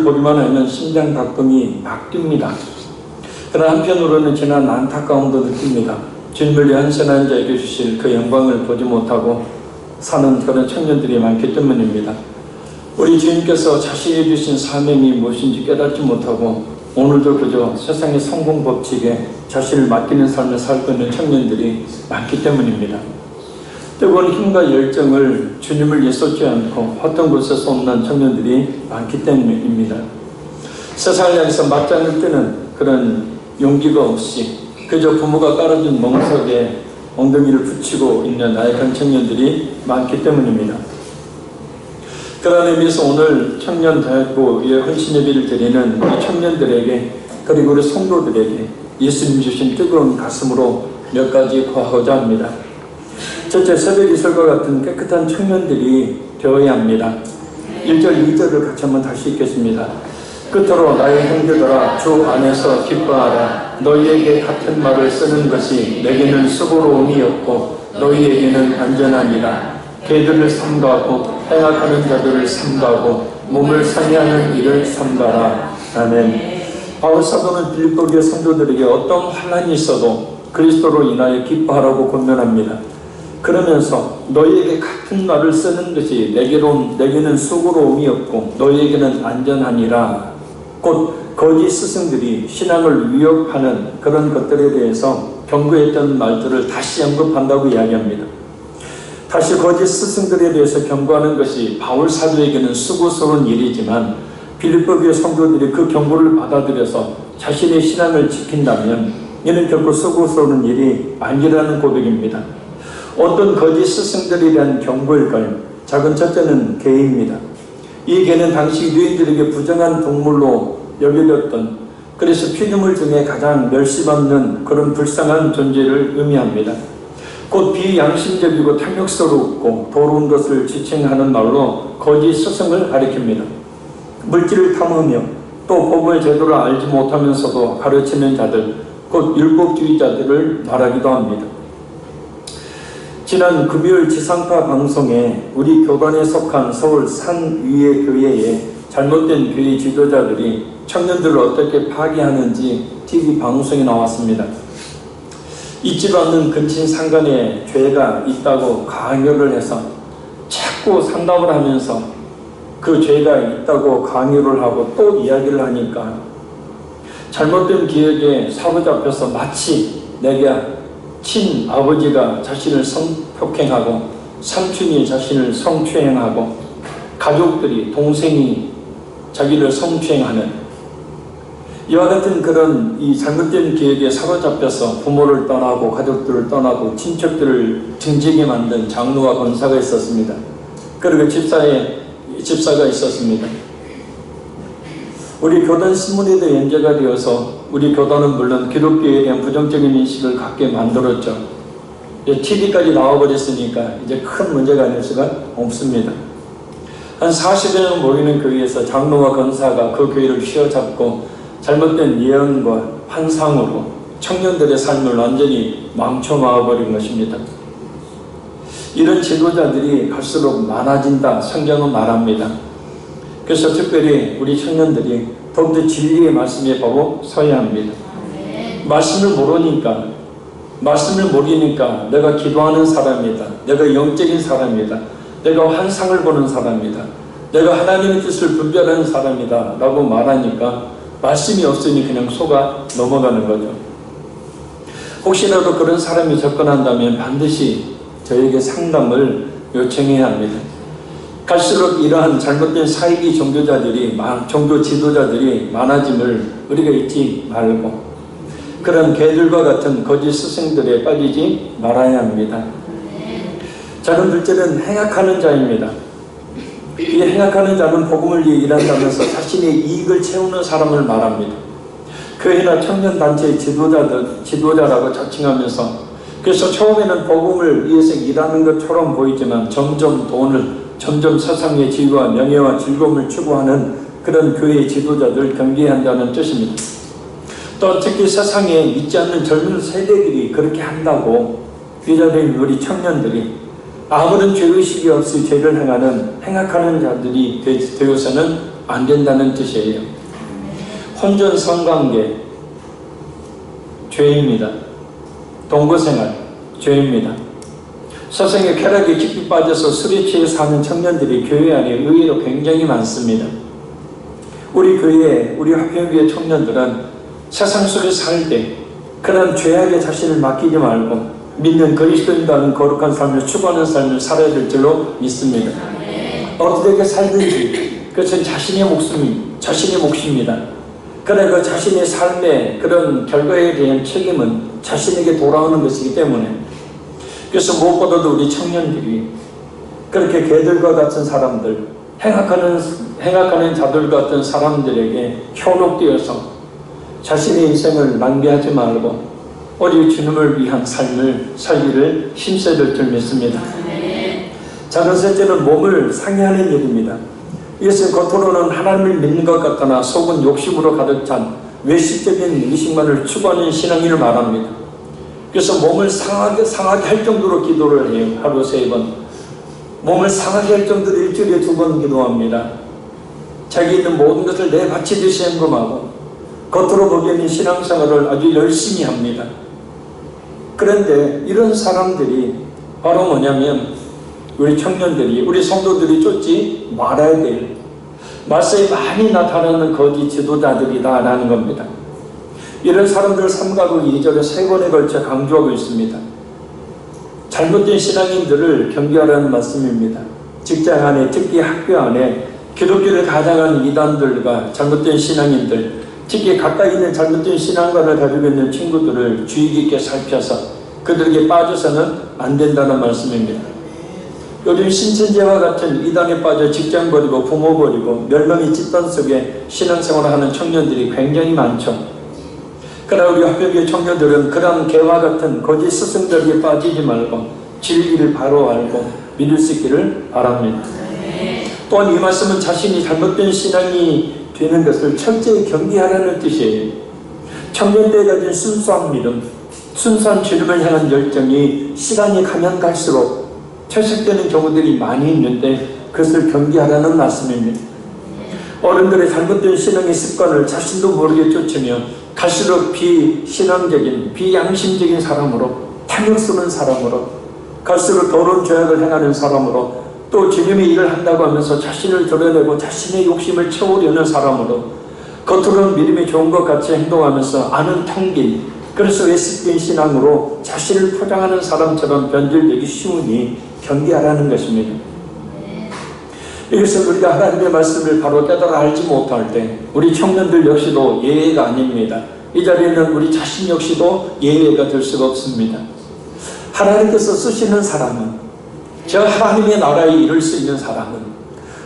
모습을 보기만 하면 심장 박동이 막 뜁니다. 그러나 한편으로는 지난 안타까움도 느낍니다. 주님을 위해 헌신한 자에게 주실 그 영광을 보지 못하고 사는 그런 청년들이 많기 때문입니다. 우리 주님께서 자신이 주신 사명이 무엇인지 깨닫지 못하고 오늘도 그저 세상의 성공 법칙에 자신을 맡기는 삶을 살고 있는 청년들이 많기 때문입니다. 뜨거운 힘과 열정을 주님을 위해 쏟지 않고 어떤 곳에서 온난 청년들이 많기 때문입니다. 세상을 향해서 맞짱을 뜨는 그런 용기가 없이 그저 부모가 깔아준 멍석에 엉덩이를 붙이고 있는 나약한 청년들이 많기 때문입니다. 그런 의미에서 오늘 청년대학부의 헌신예배를 드리는 우리 청년들에게 그리고 우리 성도들에게 예수님 주신 뜨거운 가슴으로 몇 가지 구하고자 합니다. 첫째, 새벽 이슬과 같은 깨끗한 청년들이 되어야 합니다. 1절, 2절을 같이 한번 다시 읽겠습니다. 끝으로 나의 형제들아 주 안에서 기뻐하라. 너희에게 같은 말을 쓰는 것이 내게는 수고로움이 없고 너희에게는 안전하니라. 개들을 삼가하고 행악하는 자들을 삼가하고 몸을 상해하는 일을 삼가라. 아멘. 바울 사도는 빌립보교회 성도들에게 어떤 환난이 있어도 그리스도로 인하여 기뻐하라고 권면합니다. 그러면서 너희에게 같은 말을 쓰는 것이 내게는 수고로움이 없고 너희에게는 안전하니라. 곧 거짓 스승들이 신앙을 위협하는 그런 것들에 대해서 경고했던 말들을 다시 언급한다고 이야기합니다. 다시 거짓 스승들에 대해서 경고하는 것이 바울 사도에게는 수고스러운 일이지만 빌립보교회 성도들이 그 경고를 받아들여서 자신의 신앙을 지킨다면 이는 결코 수고스러운 일이 아니라는 고백입니다. 어떤 거짓 스승들에 대한 경고일까요? 작은 첫째는 개입니다. 이 개는 당시 유대인들에게 부정한 동물로 여겨졌던, 그래서 피조물 중에 가장 멸시받는 그런 불쌍한 존재를 의미합니다. 곧 비양심적이고 탐욕스럽고 더러운 것을 지칭하는 말로 거짓 스승을 가리킵니다. 물질을 탐하며 또 법의 제도를 알지 못하면서도 가르치는 자들, 곧 율법주의자들을 말하기도 합니다. 지난 금요일 지상파 방송에 우리 교단에 속한 서울 산 위의 교회에 잘못된 교회 지도자들이 청년들을 어떻게 파괴하는지 TV 방송에 나왔습니다. 잊지도 않는 근친 상간에 죄가 있다고 강요를 해서 자꾸 상담을 하면서 그 죄가 있다고 강요를 하고 또 이야기를 하니까 잘못된 기억에 사로잡혀서 마치 내가 친아버지가 자신을 성폭행하고 삼촌이 자신을 성추행하고 가족들이 동생이 자기를 성추행하는 이와 같은 그런 이 잘못된 기억에 사로잡혀서 부모를 떠나고 가족들을 떠나고 친척들을 등지게 만든 장로와 권사가 있었습니다. 그리고 집사가 있었습니다. 우리 교단 신문에도 연재가 되어서 우리 교단은 물론 기독교에 대한 부정적인 인식을 갖게 만들었죠. TV까지 나와버렸으니까 이제 큰 문제가 아닐 수가 없습니다. 한 40여 명 모이는 교회에서 장로와 권사가 그 교회를 휘어잡고 잘못된 예언과 환상으로 청년들의 삶을 완전히 망쳐놓아버린 것입니다. 이런 지도자들이 갈수록 많아진다 성경은 말합니다. 그래서 특별히 우리 청년들이 더욱더 진리의 말씀에 보고 서야 합니다. 말씀을 모르니까 내가 기도하는 사람이다, 내가 영적인 사람이다, 내가 환상을 보는 사람이다, 내가 하나님의 뜻을 분별하는 사람이다 라고 말하니까 말씀이 없으니 그냥 속아 넘어가는 거죠. 혹시라도 그런 사람이 접근한다면 반드시 저에게 상담을 요청해야 합니다. 갈수록 이러한 잘못된 사이비 종교 지도자들이 많아짐을 우리가 잊지 말고 그런 개들과 같은 거짓 스승들에 빠지지 말아야 합니다. 작은 둘째는 행악하는 자입니다. 이 행악하는 자는 복음을 위해 일한다면서 자신의 이익을 채우는 사람을 말합니다. 교회나 청년단체의 지도자라고 자칭하면서 그래서 처음에는 복음을 위해서 일하는 것처럼 보이지만 점점 세상의 지위와 명예와 즐거움을 추구하는 그런 교회의 지도자들 경계해야 한다는 뜻입니다. 또 특히 세상에 믿지 않는 젊은 세대들이 그렇게 한다고 이 자리에 우리 청년들이 아무런 죄의식이 없이 죄를 행하는 행악하는 자들이 되어서는 안 된다는 뜻이에요. 혼전 성관계 죄입니다. 동거생활 죄입니다. 서성의 쾌락에 깊이 빠져서 술에 취해 사는 청년들이 교회 안에 의외로 굉장히 많습니다. 우리 교회, 우리 화평교회 청년들은 세상 속에 살 때 그런 죄악에 자신을 맡기지 말고 믿는 그리스도인과는 거룩한 삶을 추구하는 삶을 살아야 될 줄로 믿습니다. 어떻게 살든지 그것은 자신의 몫입니다. 그러나 그 자신의 삶의 그런 결과에 대한 책임은 자신에게 돌아오는 것이기 때문에, 그래서 무엇보다도 우리 청년들이 그렇게 개들과 같은 사람들, 행악하는 자들 같은 사람들에게 현혹되어서 자신의 인생을 낭비하지 말고 오직 주님을 위한 삶을 살기를 힘써야 될 줄 믿습니다. 자, 첫째는 몸을 상해하는 일입니다. 이것은 겉으로는 하나님을 믿는 것 같으나 속은 욕심으로 가득 찬 외식적인 의식만을 추구하는 신앙인을 말합니다. 그래서 몸을 상하게 할 정도로 기도를 해요. 하루 3번. 몸을 상하게 할 정도로 일주일에 2번 기도합니다. 자기 있는 모든 것을 내바치듯이 행동하고 겉으로 보기에는 신앙생활을 아주 열심히 합니다. 그런데 이런 사람들이 바로 뭐냐면 우리 청년들이, 우리 성도들이 쫓지 말아야 될 말세에 많이 나타나는 거짓 지도자들이다라는 겁니다. 이런 사람들 3가국 2절에 3번에 걸쳐 강조하고 있습니다. 잘못된 신앙인들을 경계하라는 말씀입니다. 직장 안에, 특히 학교 안에 기독교를 가장하는 이단들과 잘못된 신앙인들, 특히 가까이 있는 잘못된 신앙관을 가지고 있는 친구들을 주의 깊게 살펴서 그들에게 빠져서는 안 된다는 말씀입니다. 요즘 신천지와 같은 이단에 빠져 직장 버리고 부모 버리고 멸망의 집단 속에 신앙생활을 하는 청년들이 굉장히 많죠. 그러나 우리 화평교회 청년들은 그런 개와 같은 거짓 스승들에게 빠지지 말고 진리를 바로 알고 믿을 수 있기를 바랍니다. 또한 이 말씀은 자신이 잘못된 신앙이 되는 것을 철저히 경계하라는 뜻이에요. 청년 때 가진 순수한 믿음, 순수한 주님을 향한 열정이 시간이 가면 갈수록 퇴색되는 경우들이 많이 있는데 그것을 경계하라는 말씀입니다. 어른들의 잘못된 신앙의 습관을 자신도 모르게 쫓으며 갈수록 비신앙적인, 비양심적인 사람으로, 탐욕스러운 사람으로, 갈수록 더러운 죄악을 행하는 사람으로, 또 주님의 일을 한다고 하면서 자신을 드러내고 자신의 욕심을 채우려는 사람으로, 겉으로는 믿음이 좋은 것 같이 행동하면서 안은 텅빈, 그래서 외식된 신앙으로 자신을 포장하는 사람처럼 변질되기 쉬우니 경계하라는 것입니다. 이것은 우리가 하나님의 말씀을 바로 깨달아 알지 못할 때 우리 청년들 역시도 예외가 아닙니다. 이 자리에는 우리 자신 역시도 예외가 될 수가 없습니다. 하나님께서 쓰시는 사람은, 저 하나님의 나라에 이룰 수 있는 사람은,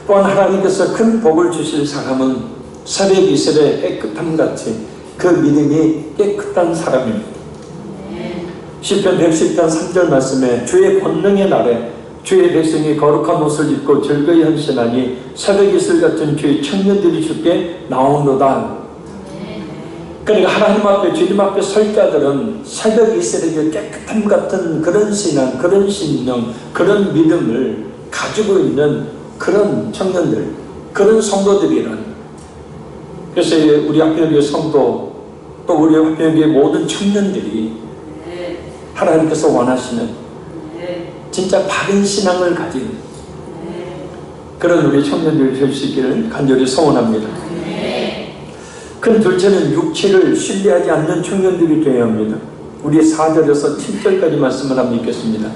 또한 하나님께서 큰 복을 주실 사람은 새벽 이슬의 깨끗함 같이 그 믿음이 깨끗한 사람입니다. 시편 110편 3절 말씀에 주의 권능의 날에 주의 백성이 거룩한 옷을 입고 즐거이 헌신하니 새벽 이슬 같은 주의 청년들이 주께 나오노다. 그러니까 하나님 앞에, 주님 앞에 설 자들은 새벽 이슬에게 깨끗함 같은 그런 신앙, 그런 신령, 그런 믿음을 가지고 있는 그런 청년들, 그런 성도들이란. 그래서 우리 화평교회 성도, 또 우리 화평교회 모든 청년들이 하나님께서 원하시는 진짜 바른 신앙을 가진 그런 우리 청년들이 될 수 있기를 간절히 소원합니다. 큰 둘째는 육체를 신뢰하지 않는 청년들이 되어야 합니다. 우리 4절에서 7절까지 말씀을 한번 읽겠습니다.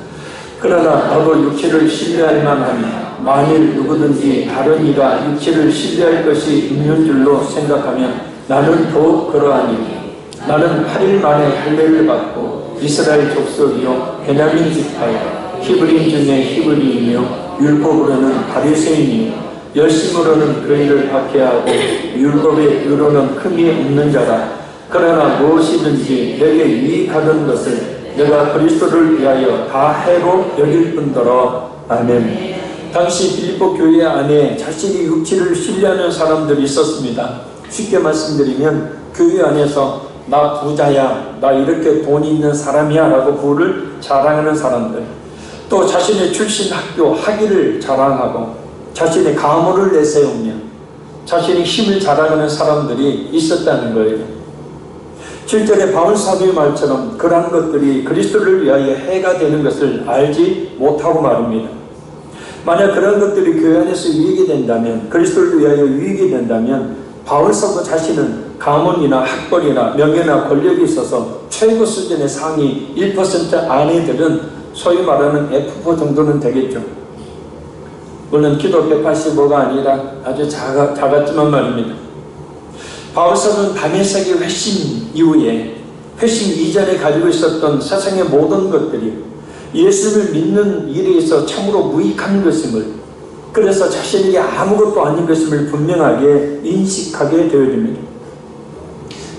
그러나 나도 육체를 신뢰할 만하니 만일 누구든지 다른 이가 육체를 신뢰할 것이 있는 줄로 생각하면 나는 더욱 그러하니 나는 8일 만에 할례를 받고 이스라엘 족속이요 베냐민 지파요 히브리인 중에 히브리이며 율법으로는 바리새인이요 열심으로는 그 일을 박해하고 율법의 의로는 흠이 없는 자라. 그러나 무엇이든지 내게 유익하던 것을 내가 그리스도를 위하여 다 해로 여길 뿐더러. 아멘. 당시 빌립보 교회 안에 자신이 육체를 신뢰하는 사람들이 있었습니다. 쉽게 말씀드리면 교회 안에서 나 부자야, 나 이렇게 돈이 있는 사람이야 라고 부를 자랑하는 사람들, 또 자신의 출신 학교 학위를 자랑하고 자신의 가문을 내세우며 자신의 힘을 자랑하는 사람들이 있었다는 거예요. 7절에 바울 사도의 말처럼 그러한 것들이 그리스도를 위하여 해가 되는 것을 알지 못하고 말입니다. 만약 그런 것들이 교회 안에서 유익이 된다면, 그리스도를 위하여 유익이 된다면 바울 사도 자신은 가문이나 학벌이나 명예나 권력이 있어서 최고 수준의 상위 1% 안에들은 소위 말하는 F4 정도는 되겠죠. 물론 기도 185가 아니라 아주 작았지만 말입니다. 바울 사도는 다메섹의 회심 이후에, 회심 이전에 가지고 있었던 세상의 모든 것들이 예수를 믿는 일에 있어 참으로 무익한 것임을, 그래서 자신에게 아무것도 아닌 것임을 분명하게 인식하게 되어집니다.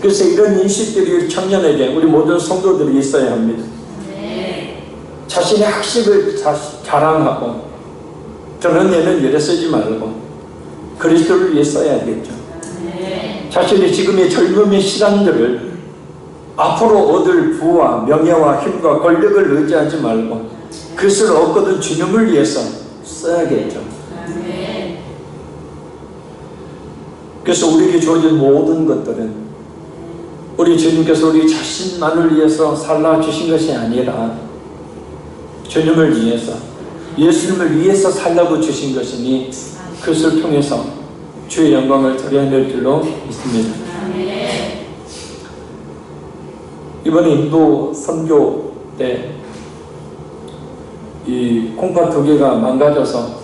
그래서 이런 인식들이 청년에게, 우리 모든 성도들이 있어야 합니다. 자신의 학식을 자랑하고 저런 애는 열에 쓰지 말고 그리스도를 위해 써야겠죠. 자신의 지금의 젊음의 시간들을 앞으로 얻을 부와 명예와 힘과 권력을 의지하지 말고 그것을 얻거든 주님을 위해서 써야겠죠. 그래서 우리에게 주어진 모든 것들은 우리 주님께서 우리 자신만을 위해서 살라 주신 것이 아니라 주님을 위해서, 예수님을 위해서 살라고 주신 것이니 그것을 통해서 주의 영광을 드려야 될 줄로 믿습니다. 이번에 인도 선교 때 이 콩팥 2개가 망가져서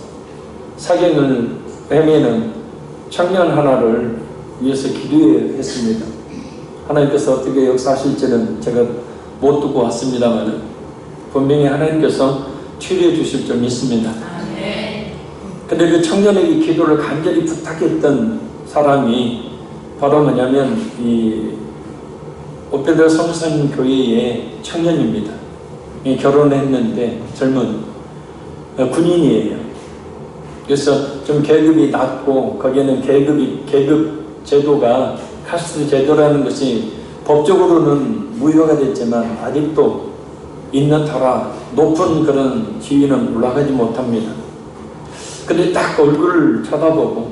사경을 헤매는 청년 하나를 위해서 기도했습니다. 하나님께서 어떻게 역사하실지는 제가 못 듣고 왔습니다만 분명히 하나님께서 치료해 주실 줄 믿습니다. 근데 그 청년에게 기도를 간절히 부탁했던 사람이 바로 뭐냐면 이 오페라 성산 교회의 청년입니다. 결혼했는데 젊은 군인이에요. 그래서 좀 계급이 낮고 거기에는 계급 제도가 카스트 제도라는 것이 법적으로는 무효가 됐지만 아직도 있는 터라 높은 그런 지위는 올라가지 못합니다. 근데 딱 얼굴을 쳐다보고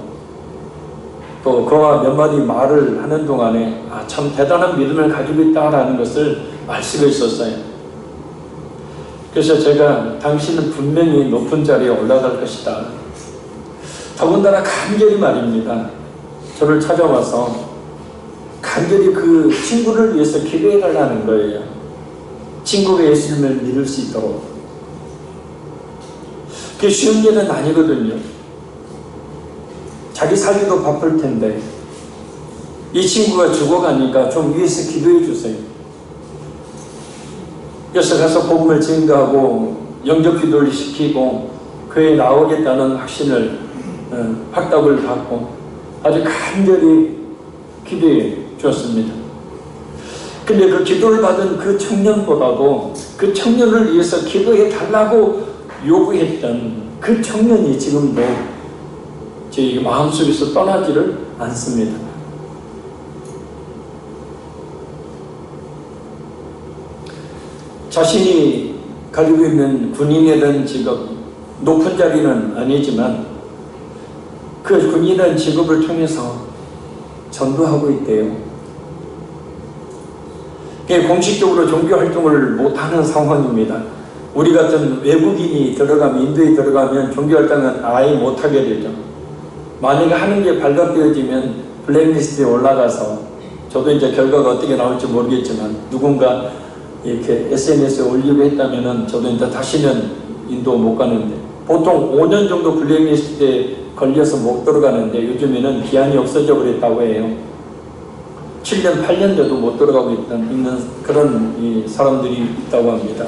또 그와 몇 마디 말을 하는 동안에 참 대단한 믿음을 가지고 있다라는 것을 알 수가 있었어요. 그래서 제가 당신은 분명히 높은 자리에 올라갈 것이다. 더군다나 간절히 말입니다. 저를 찾아와서 간절히 그 친구를 위해서 기도해 달라는 거예요. 친구가 예수님을 믿을 수 있도록. 그게 쉬운 일은 아니거든요. 자기 살기도 바쁠 텐데 이 친구가 죽어가니까 좀 위해서 기도해 주세요. 그래서 가서 복음을 증거하고 영접 기도를 시키고 교회에 나오겠다는 확답을 받고 아주 간절히 기도해 주었습니다. 근데 그 기도를 받은 그 청년보다도 그 청년을 위해서 기도해 달라고 요구했던 그 청년이 지금도 제 마음속에서 떠나지를 않습니다. 자신이 가지고 있는 군인이라는 직업, 높은 자리는 아니지만 그 군인이라는 직업을 통해서 전도하고 있대요. 공식적으로 종교활동을 못하는 상황입니다. 우리 같은 외국인이 들어가면, 인도에 들어가면 종교활동은 아예 못하게 되죠. 만약에 하는 게 발각되어지면 블랙리스트에 올라가서, 저도 이제 결과가 어떻게 나올지 모르겠지만 누군가 이렇게 SNS에 올리고 했다면은 저도 이제 다시는 인도 못 가는데, 보통 5년 정도 블랙리스트에 걸려서 못 들어가는데 요즘에는 기한이 없어져 버렸다고 해요. 7년, 8년 돼도 못 들어가고 있는 그런 사람들이 있다고 합니다.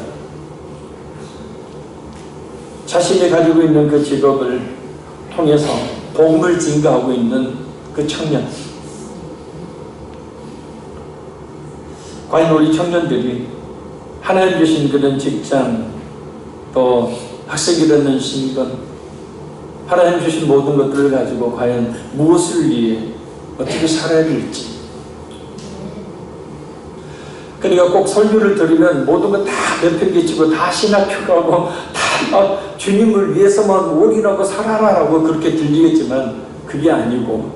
자신이 가지고 있는 그 직업을 통해서 복음을 증거하고 있는 그 청년. 과연 우리 청년들이 하나님 주신 그런 직장, 또 학생이라는 신분, 하나님 주신 모든 것들을 가지고 과연 무엇을 위해 어떻게 살아야 될지. 그러니까 꼭 설교를 들으면 모든 거 다 내팽개치고 다 신학교가고 다 주님을 위해서만 올인하고 살아라라고 그렇게 들리겠지만 그게 아니고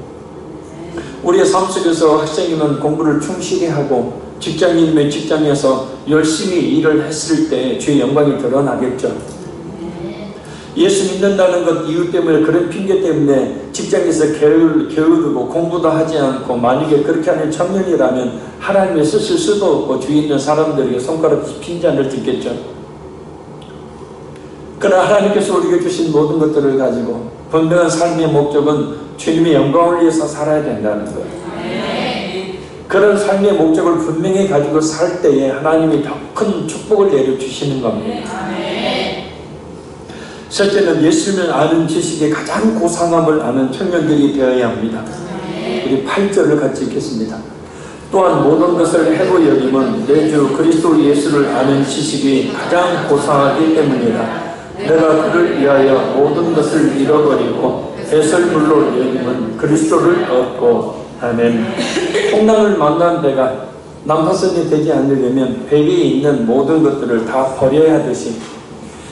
우리의 삶 속에서 학생이면 공부를 충실히 하고 직장인이면 직장에서 열심히 일을 했을 때 주의 영광이 드러나겠죠. 예수 믿는다는 것 이유 때문에, 그런 핑계 때문에 직장에서 게으르고 공부도 하지 않고 만약에 그렇게 하는 청년이라면 하나님의 쓰실 수도 없고 주위 있는 사람들에게 손가락이 핀잔을 듣겠죠. 그러나 하나님께서 우리에게 주신 모든 것들을 가지고 분명한 삶의 목적은 주님의 영광을 위해서 살아야 된다는 거예요. 그런 삶의 목적을 분명히 가지고 살 때에 하나님이 더 큰 축복을 내려주시는 겁니다. 셋째는 예수님을 아는 지식에 가장 고상함을 아는 청년들이 되어야 합니다. 우리 8절을 같이 읽겠습니다. 또한 모든 것을 해로 여김은 내 주 그리스도 예수를 아는 지식이 가장 고상하기 때문이다. 내가 그를 위하여 모든 것을 잃어버리고 배설물로 여김은 그리스도를 얻고. 아멘. 풍랑을 만난 내가 난파선이 되지 않으려면 배 위에 있는 모든 것들을 다 버려야 하듯이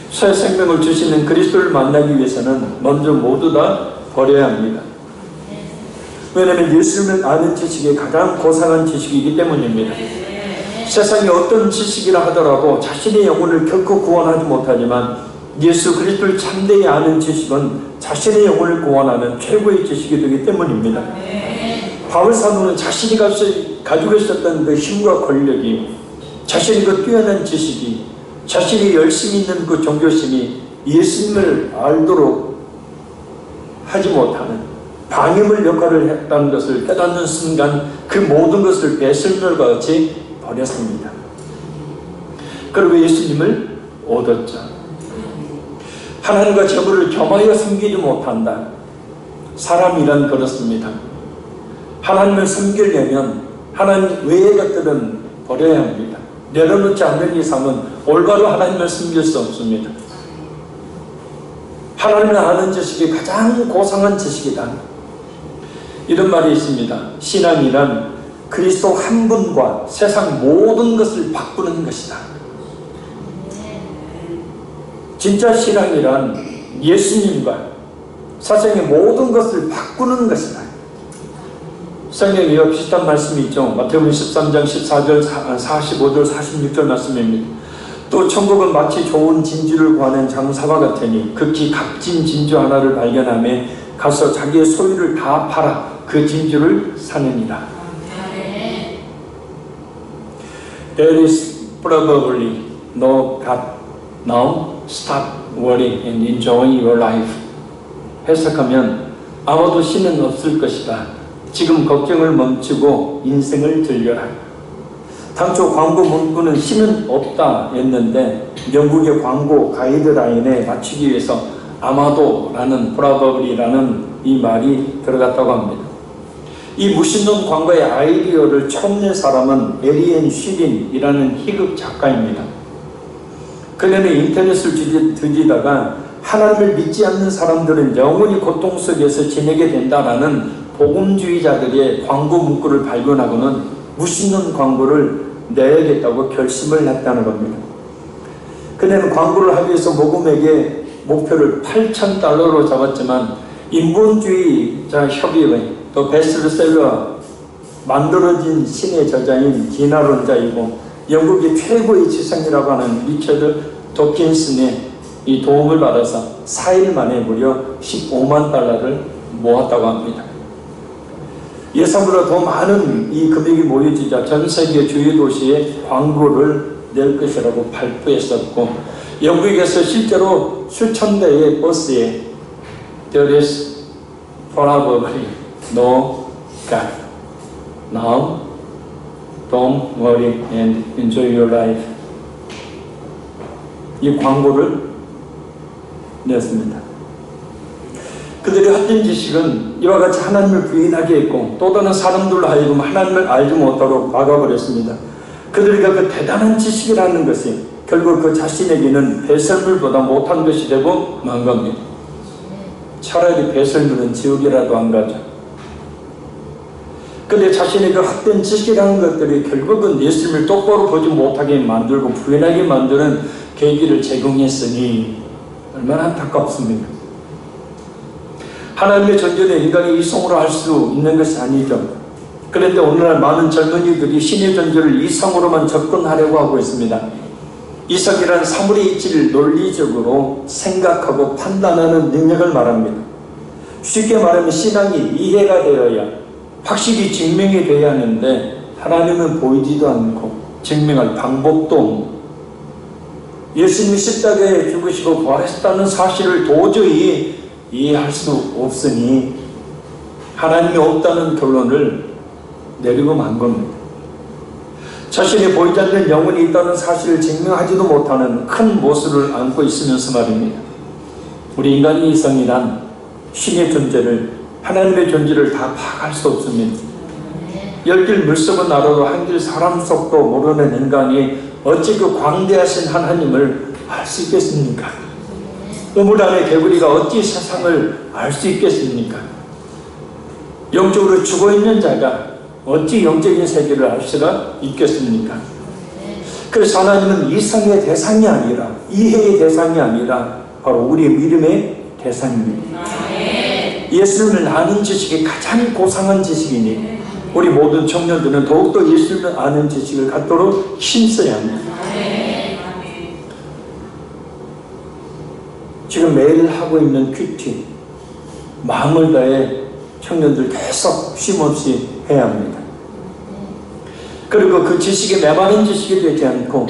새 생명을 주시는 그리스도를 만나기 위해서는 먼저 모두 다 버려야 합니다. 왜냐하면 예수님을 아는 지식이 가장 고상한 지식이기 때문입니다. 세상에 어떤 지식이라 하더라도 자신의 영혼을 결코 구원하지 못하지만 예수 그리스도를 참되이 아는 지식은 자신의 영혼을 구원하는 최고의 지식이 되기 때문입니다. 바울 사도는 자신이 가지고 있었던 그 힘과 권력이, 자신의 그 뛰어난 지식이, 자신이 열심히 있는 그 종교심이 예수님을 알도록 하지 못하는 방해물 역할을 했다는 것을 깨닫는 순간 그 모든 것을 배설물과 같이 버렸습니다. 그리고 예수님을 얻었죠. 하나님과 재물을 겸하여 섬기지 못한다. 사람이란 그렇습니다. 하나님을 섬기려면 하나님 외의 것들은 버려야 합니다. 내려놓지 않는 이상은 올바로 하나님을 섬길 수 없습니다. 하나님을 아는 지식이 가장 고상한 지식이다. 이런 말이 있습니다. 신앙이란 그리스도 한 분과 세상 모든 것을 바꾸는 것이다. 진짜 신앙이란 예수님과 세상의 모든 것을 바꾸는 것이다. 성경에 이와 비슷한 말씀이 있죠. 마태복음 13장 14절, 45절, 46절 말씀입니다. 또 천국은 마치 좋은 진주를 구하는 장사와 같으니 극히 값진 진주 하나를 발견하며 가서 자기의 소유를 다 팔아 그 진주를 사느니라. There is probably no God now. Stop worrying and enjoying your life. 해석하면 아무도 신은 없을 것이다. 지금 걱정을 멈추고 인생을 즐겨라. 당초 광고 문구는 신은 없다 했는데 영국의 광고 가이드라인에 맞추기 위해서 아마도라는 probably라는 이 말이 들어갔다고 합니다. 이 무신론 광고의 아이디어를 처음 낸 사람은 에리엔 쉬린이라는 희극 작가입니다. 그녀는 인터넷을 뒤지다가 하나님을 믿지 않는 사람들은 영원히 고통 속에서 지내게 된다라는 복음주의자들의 광고 문구를 발견하고는 무신론 광고를 내야겠다고 결심을 했다는 겁니다. 그녀는 광고를 하기 위해서 모금액의 목표를 $8,000로 잡았지만 인본주의자 협의회 또 베스트셀러 만들어진 신의 저자인 진화론자이고 영국의 최고의 지성이라고 하는 리처드 도킨슨의 이 도움을 받아서 4일 만에 무려 $150,000를 모았다고 합니다. 예상보다 더 많은 이 금액이 모여지자 전 세계 주요 도시에 광고를 낼 것이라고 발표했었고 영국에서 실제로 수천 대의 버스에 There is probably no God. Now don't worry and enjoy your life. 이 광고를 냈습니다. 그들의 헛된 지식은 이와 같이 하나님을 부인하게 했고 또 다른 사람들로 하여금 하나님을 알지 못하도록 막아버렸습니다. 그들에게 그 대단한 지식이라는 것이 결국 그 자신에게는 배설물보다 못한 것이 되고 만 겁니다. 차라리 배설물은 지옥이라도 안 가죠. 근데 자신의 그 헛된 지식이라는 것들이 결국은 예수님을 똑바로 보지 못하게 만들고 부인하게 만드는 계기를 제공했으니 얼마나 안타깝습니까? 하나님의 존재는 인간이 이성으로 할 수 있는 것이 아니죠. 그런데 오늘날 많은 젊은이들이 신의 존재를 이성으로만 접근하려고 하고 있습니다. 이성이란 사물의 이치를 논리적으로 생각하고 판단하는 능력을 말합니다. 쉽게 말하면 신앙이 이해가 되어야 확실히 증명이 되어야 하는데 하나님은 보이지도 않고 증명할 방법도 없고 예수님이 십자가에 죽으시고 부활하셨다는 사실을 도저히 이해할 수 없으니 하나님이 없다는 결론을 내리고 만 겁니다. 자신이 보이지 않는 영혼이 있다는 사실을 증명하지도 못하는 큰 모습을 안고 있으면서 말입니다. 우리 인간의 이성이란 신의 존재를, 하나님의 존재를 다 파악할 수 없습니다. 열길 물속은 알아도 한길 사람 속도 모르는 인간이 어찌 그 광대하신 하나님을 알 수 있겠습니까? 우물 안의 개구리가 어찌 세상을 알 수 있겠습니까? 영적으로 죽어있는 자가 어찌 영적인 세계를 알 수가 있겠습니까? 그래서 하나님은 이성의 대상이 아니라, 이해의 대상이 아니라 바로 우리의 믿음의 대상입니다. 예수님을 아는 지식이 가장 고상한 지식이니 우리 모든 청년들은 더욱더 예수님을 아는 지식을 갖도록 힘써야 합니다. 지금 매일 하고 있는 큐티, 마음을 다해 청년들 계속 쉼없이 해야 합니다. 그리고 그 지식이 메마른 지식이 되지 않고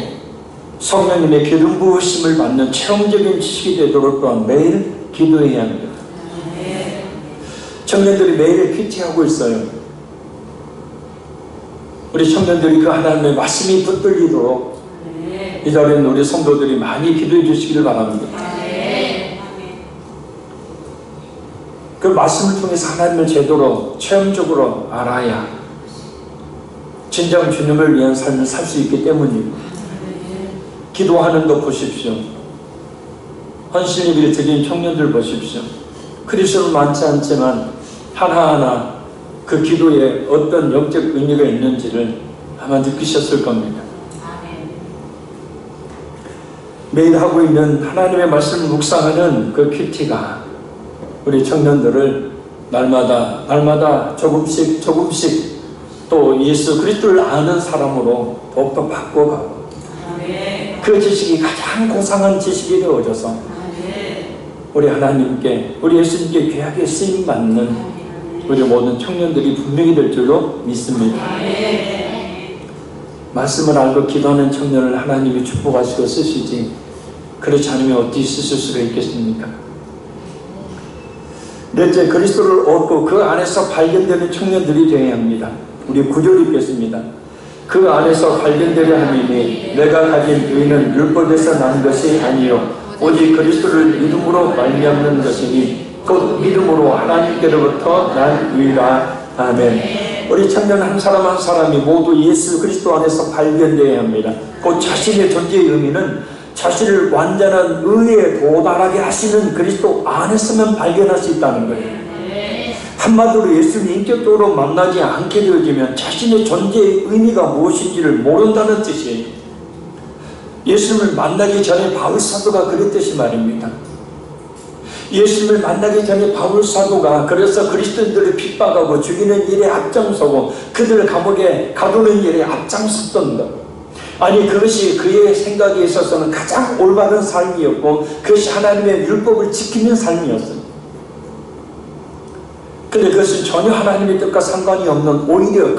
성령님의 기름 부으심을 받는 체험적인 지식이 되도록 또한 매일 기도해야 합니다. 청년들이 매일 큐티하고 있어요. 우리 청년들이 그 하나님의 말씀이 붙들리도록 이 자리에 우리 성도들이 많이 기도해 주시기를 바랍니다. 그 말씀을 통해서 하나님을 제대로 체험적으로 알아야 진정 주님을 위한 삶을 살 수 있기 때문입니다. 기도하는 것 보십시오. 헌신 예배를 드린 청년들 보십시오. 그리스도는 많지 않지만 하나하나 그 기도에 어떤 영적 의미가 있는지를 아마 느끼셨을 겁니다. 매일 하고 있는 하나님의 말씀을 묵상하는 그 큐티가 우리 청년들을 날마다 조금씩 또 예수 그리스도를 아는 사람으로 더욱더 바꿔가고 그 지식이 가장 고상한 지식이 되어져서 우리 하나님께, 우리 예수님께 귀하게 쓰임받는 우리 모든 청년들이 분명히 될 줄로 믿습니다. 말씀을 알고 기도하는 청년을 하나님이 축복하시고 쓰시지 그렇지 않으면 어떻게 쓰실 수가 있겠습니까? 넷째, 그리스도를 얻고 그 안에서 발견되는 청년들이 되어야 합니다. 우리 9절 읽겠습니다. 그 안에서 발견되려 함이니 내가 가진 의는 율법에서 난 것이 아니요 오직 그리스도를 믿음으로 말미암는 것이니 곧 믿음으로 하나님께로부터 난 의라. 아멘. 우리 청년 한 사람 한 사람이 모두 예수 그리스도 안에서 발견되어야 합니다. 곧 자신의 존재의 의미는 자신을 완전한 의에 도달하게 하시는 그리스도 안에서만 발견할 수 있다는 거예요. 한마디로 예수를 인격적으로 만나지 않게 되어지면 자신의 존재의 의미가 무엇인지를 모른다는 뜻이에요. 예수님을 만나기 전에 바울 사도가 그랬듯이 말입니다. 예수님을 만나기 전에 바울 사도가 그래서 그리스도인들을 핍박하고 죽이는 일에 앞장서고 그들을 감옥에 가두는 일에 앞장섰던 것. 아니 그것이 그의 생각에 있어서는 가장 올바른 삶이었고 그것이 하나님의 율법을 지키는 삶이었어요. 근데 그것은 전혀 하나님의 뜻과 상관이 없는 오히려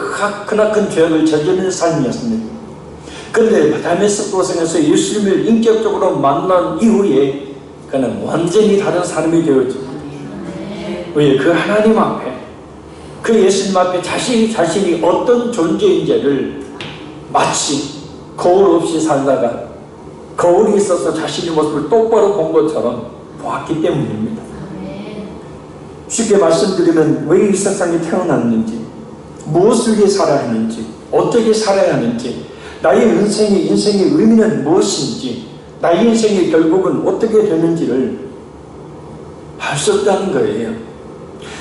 크나큰 죄악을 저지르는 삶이었습니다. 그런데 다메섹 도상에서 예수님을 인격적으로 만난 이후에 그는 완전히 다른 사람이 되었죠. 왜? 그 하나님 앞에, 그 예수님 앞에 자신이 어떤 존재인지를 마치 거울 없이 살다가 거울이 있어서 자신의 모습을 똑바로 본 것처럼 보았기 때문입니다. 쉽게 말씀드리면 왜 이 세상에 태어났는지, 무엇을 위해 살아야 하는지, 어떻게 살아야 하는지, 나의 인생의 의미는 무엇인지, 나의 인생의 결국은 어떻게 되는지를 알 수 없다는 거예요.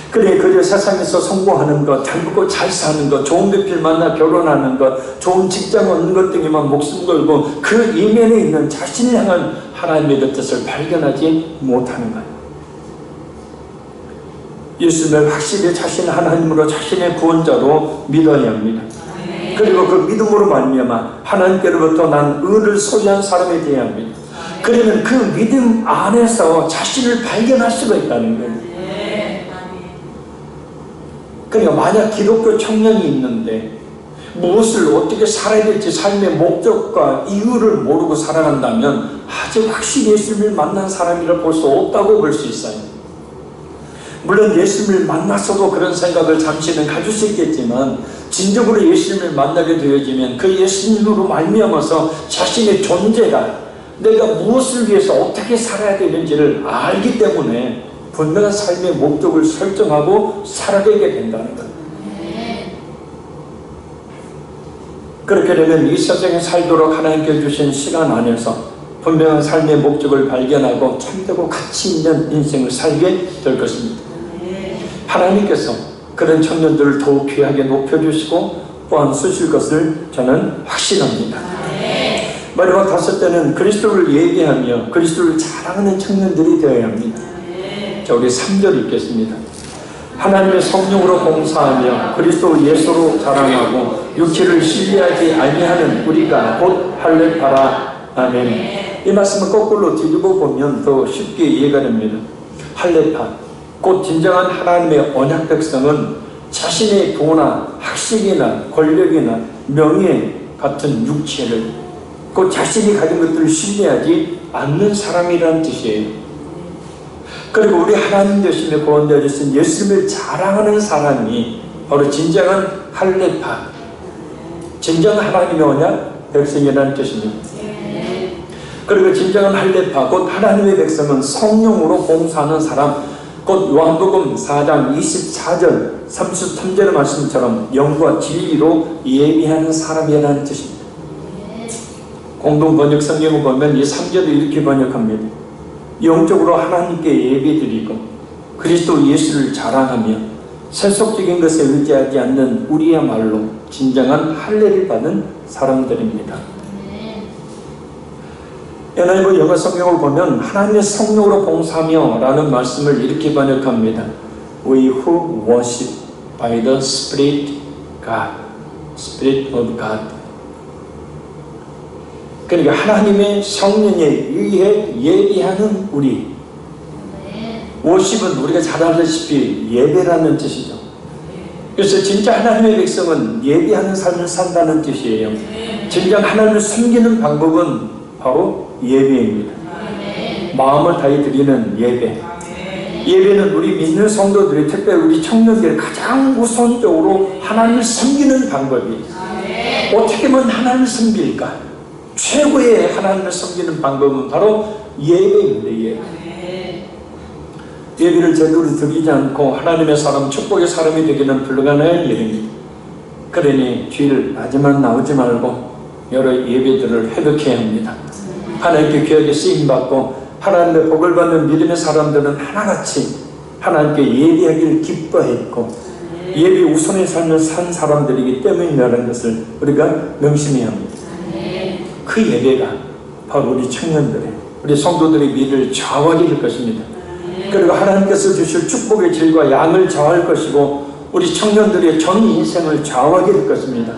그래, 그저 세상에서 성공하는 것, 잘 먹고 잘 사는 것, 좋은 배필 만나 결혼하는 것, 좋은 직장 얻는 것 등에만 목숨 걸고 그 이면에 있는 자신을 향한 하나님의 뜻을 발견하지 못하는 거예요. 예수님을 확실히 자신 하나님으로 자신의 구원자로 믿어야 합니다. 그리고 그 믿음으로 말미암아 하나님께로부터 난 의를 소유한 사람이 되어야 합니다. 그러면 그 믿음 안에서 자신을 발견할 수가 있다는 거예요. 그러니까 만약 기독교 청년이 있는데 무엇을 어떻게 살아야 될지 삶의 목적과 이유를 모르고 살아간다면 아직 확실히 예수님을 만난 사람이라 볼 수 없다고 볼 수 있어요. 물론 예수님을 만났어도 그런 생각을 잠시는 가질 수 있겠지만 진정으로 예수님을 만나게 되어지면 그 예수님으로 말미암아서 자신의 존재가 내가 무엇을 위해서 어떻게 살아야 되는지를 알기 때문에 분명한 삶의 목적을 설정하고 살아가게 된다는 것. 그렇게 되면 이 세상에 살도록 하나님께 주신 시간 안에서 분명한 삶의 목적을 발견하고 참되고 가치 있는 인생을 살게 될 것입니다. 하나님께서 그런 청년들을 더욱 귀하게 높여주시고 또한 쓰실 것을 저는 확신합니다. 마지막 다섯 때는 그리스도를 얘기하며 그리스도를 자랑하는 청년들이 되어야 합니다. 자, 우리 3절 읽겠습니다. 하나님의 성령으로 봉사하며 그리스도 예수로 자랑하고 육체를 신뢰하지 아니하는 우리가 곧 할례파라. 아멘. 이 말씀을 거꾸로 뒤집어 보면 더 쉽게 이해가 됩니다. 할례파, 곧 진정한 하나님의 언약 백성은 자신의 부나 학식이나 권력이나 명예 같은 육체를, 곧 자신이 가진 것들을 신뢰하지 않는 사람이라는 뜻이에요. 그리고 우리 하나님 되시며 구원되어 주신 예수님을 자랑하는 사람이 바로 진정한 할례파, 진정한 하나님의 언약 백성이라는 뜻입니다. 그리고 진정한 할례파, 곧 하나님의 백성은 성령으로 봉사하는 사람, 곧 요한복음 4장 24절 33절의 말씀처럼 영과 진리로 예비하는 사람이라는 뜻입니다. 공동 번역 성경을 보면 이 3절을 이렇게 번역합니다. 영적으로 하나님께 예배드리고 그리스도 예수를 자랑하며 세속적인 것에 의지하지 않는 우리야말로 진정한 할례를 받은 사람들입니다. NIV 영어 성경을 보면 하나님의 성령으로 봉사하며 라는 말씀을 이렇게 번역합니다. We who worship by the Spirit God, Spirit of God. 그러니까 하나님의 성령에 의해 예비하는 우리. 워십은 우리가 잘 알다시피 예배라는 뜻이죠. 그래서 진짜 하나님의 백성은 예배하는 삶을 산다는 뜻이에요. 진짜 하나님을 섬기는 방법은 바로 예배입니다. 마음을 다해 드리는 예배. 예배는 우리 믿는 성도들이, 특별히 우리 청년들이 가장 우선적으로 하나님을 섬기는 방법이에요. 어떻게 하면 하나님을 섬길까? 최고의 하나님을 섬기는 방법은 바로 예배입니다. 예배. 예배를 제대로 드리지 않고 하나님의 사람, 축복의 사람이 되기는 불가능한 일입니다. 그러니 주일 낮에만 나오지 말고 여러 예배들을 회복해야 합니다. 하나님께 귀하게 쓰임받고 하나님의 복을 받는 믿음의 사람들은 하나같이 하나님께 예배하기를 기뻐했고 예배 우선의 삶을 산 사람들이기 때문이라는 것을 우리가 명심해야 합니다. 그 예배가 바로 우리 청년들의, 우리 성도들의 미래를 좌우하게 될 것입니다. 그리고 하나님께서 주실 축복의 질과 양을 좌우할 것이고 우리 청년들의 전 인생을 좌우하게 될 것입니다.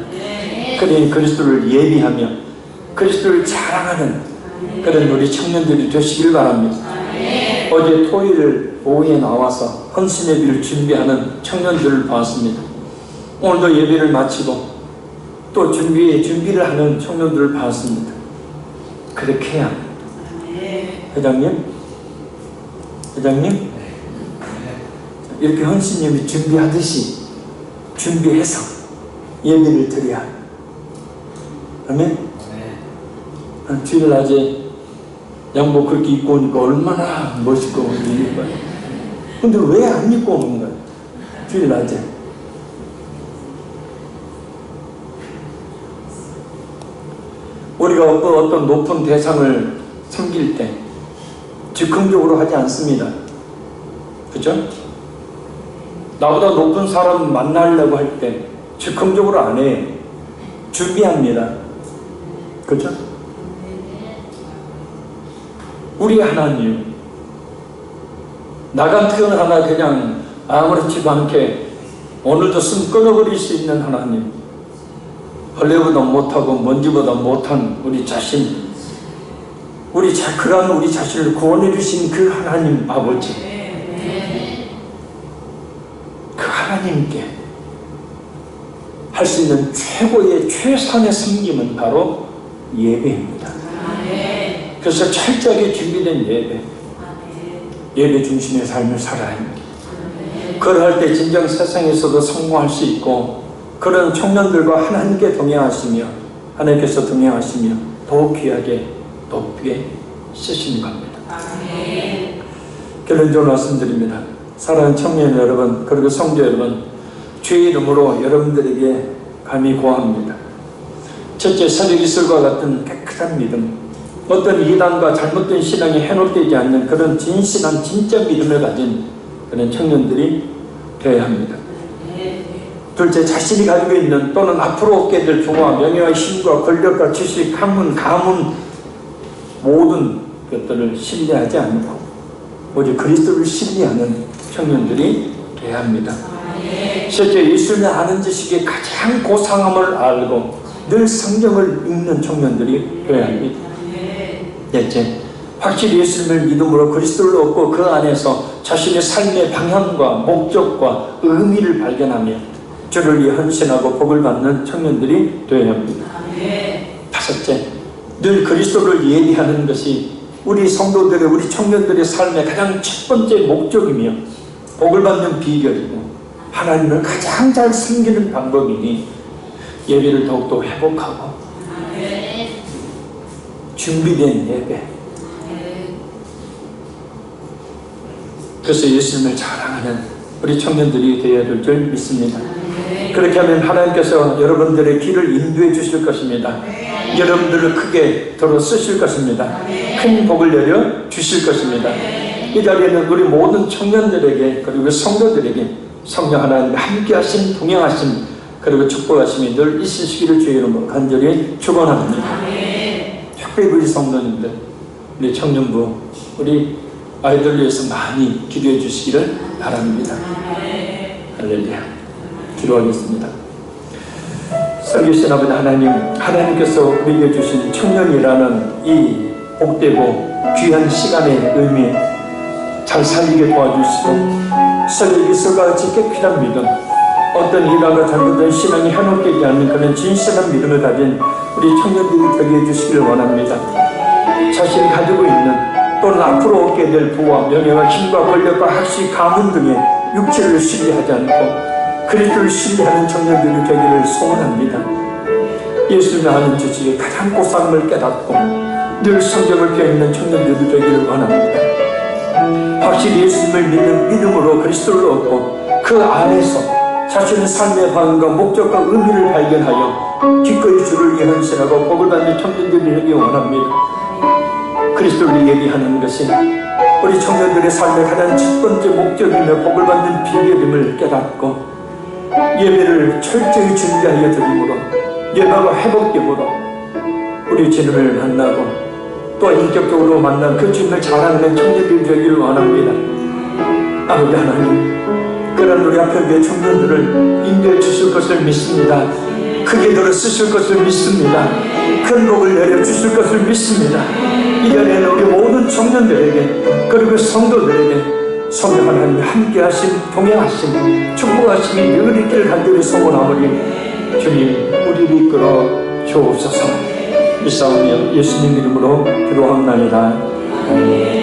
그러니 그리스도를 예비하며 그리스도를 자랑하는 그런 우리 청년들이 되시길 바랍니다. 어제 토요일 오후에 나와서 헌신 예배를 준비하는 청년들을 봤습니다. 오늘도 예배를 마치고 또 준비를 하는 청년들을 봤습니다. 그렇게 해야 합니다. 회장님? 이렇게 헌신 예배 준비하듯이 준비해서 예배를 드려야 합니다. 아멘? 주일 낮에 양복 그렇게 입고 오니까 얼마나 멋있고 이럴 거예요. 근데 왜 안 입고 오는 거예요? 주일 낮에. 우리가 어떤 높은 대상을 섬길 때 즉흥적으로 하지 않습니다. 그죠? 나보다 높은 사람 만나려고 할 때 즉흥적으로 안 해요. 준비합니다. 그죠? 우리 하나님, 나 같은 하나 그냥 아무렇지도 않게 오늘도 숨 끊어버릴 수 있는 하나님, 벌레보다 못하고 먼지보다 못한 우리 자신, 그런 우리 자신을 구원해 주신 그 하나님 아버지, 그 하나님께 할 수 있는 최고의 최선의 섬김은 바로 예배입니다. 그래서 철저하게 준비된 예배 중심의 삶을 살아야 합니다. 그걸 할 때 진정 세상에서도 성공할 수 있고, 그런 청년들과 하나님께 동행하시며, 하나님께서 동행하시며 더욱 귀하게 높게 쓰시는 겁니다. 결론적으로 말씀드립니다. 사랑하는 청년 여러분, 그리고 성도 여러분, 주의 이름으로 여러분들에게 감히 고합니다. 첫째, 새벽이슬과 같은 깨끗한 믿음, 어떤 이단과 잘못된 신앙이 해놓되지 않는 그런 진실한 진짜 믿음을 가진 그런 청년들이 되어야 합니다. 둘째, 자신이 가지고 있는 또는 앞으로 얻게 될 부와 명예와 힘과 권력과 지식, 학문, 가문 모든 것들을 신뢰하지 않고 오직 그리스도를 신뢰하는 청년들이 되어야 합니다. 셋째, 예수님을 아는 지식의 가장 고상함을 알고 늘 성경을 읽는 청년들이 되어야 합니다. 넷째, 확실히 예수님을 믿음으로 그리스도를 얻고 그 안에서 자신의 삶의 방향과 목적과 의미를 발견하며 주를 위해 헌신하고 복을 받는 청년들이 되어야 합니다. 다섯째, 늘 그리스도를 예비하는 것이 우리 성도들의, 우리 청년들의 삶의 가장 첫 번째 목적이며 복을 받는 비결이고 하나님을 가장 잘 섬기는 방법이니 예배를 더욱더 회복하고 준비된 예배, 그래서 예수님을 자랑하는 우리 청년들이 되어야 될 줄 믿습니다. 그렇게 하면 하나님께서 여러분들의 길을 인도해 주실 것입니다. 여러분들을 크게 들어 쓰실 것입니다. 큰 복을 내려 주실 것입니다. 이 자리에는 우리 모든 청년들에게, 그리고 성도들에게 성령 하나님과 함께 하신, 동행하신, 그리고 축복하심이 늘 있으시기를 주의 이름으로 간절히 축원합니다. 특별히 우리 성도님들, 우리 청년부, 우리 아이들 위해서 많이 기도해 주시기를 바랍니다. 할렐루야. 기도하겠습니다. 살아계신 아버지 하나님, 하나님께서 우리에게 주신 청년이라는 이 복되고 귀한 시간의 의미 잘 살리게 도와주시고, 새벽이슬과 같이 깨끗한 믿음, 어떤 일화가 잘못된 신앙이 현혹되지 않는 그런 진실한 믿음을 가진 우리 청년들이 되게 해주시기를 원합니다. 자신이 가지고 있는 또는 앞으로 얻게 될 부와 명예와 힘과 권력과 학식, 가문 등의 육체를 신뢰하지 않고 그리스도를 신뢰하는 청년들이 되기를 소원합니다. 예수님을 아는 지식의 가장 고상함을 깨닫고 늘 성경을 펴있는 청년들이 되기를 원합니다. 확실히 예수님을 믿는 믿음으로 그리스도를 얻고 그 안에서 자신의 삶의 방향과 목적과 의미를 발견하여 기꺼이 주를 위해 헌신하고 복을 받는 청년들이 되기 원합니다. 그리스도를 예비하는 것이 우리 청년들의 삶의 가장 첫 번째 목적이며 복을 받는 비결임을 깨닫고 예배를 철저히 준비하여 드림으로 예배가 회복됨으로 우리 주님을 만나고 또 인격적으로 만난 그 주님을 자랑하는 청년들이 되기를 원합니다. 아버지 하나님, 그런 우리 앞에 내 청년들을 인도해 주실 것을 믿습니다. 크게 들어 쓰실 것을 믿습니다. 큰 복을 내려 주실 것을 믿습니다. 이 자리에는 우리 모든 청년들에게, 그리고 성도들에게 성령 하나님이 함께하심, 동행하심, 축복하심이 늘 있기를 간절히 소원하오니 주님, 우리를 이끌어 주옵소서. 이 싸움이여 예수님 이름으로 기도합나이다. 아멘.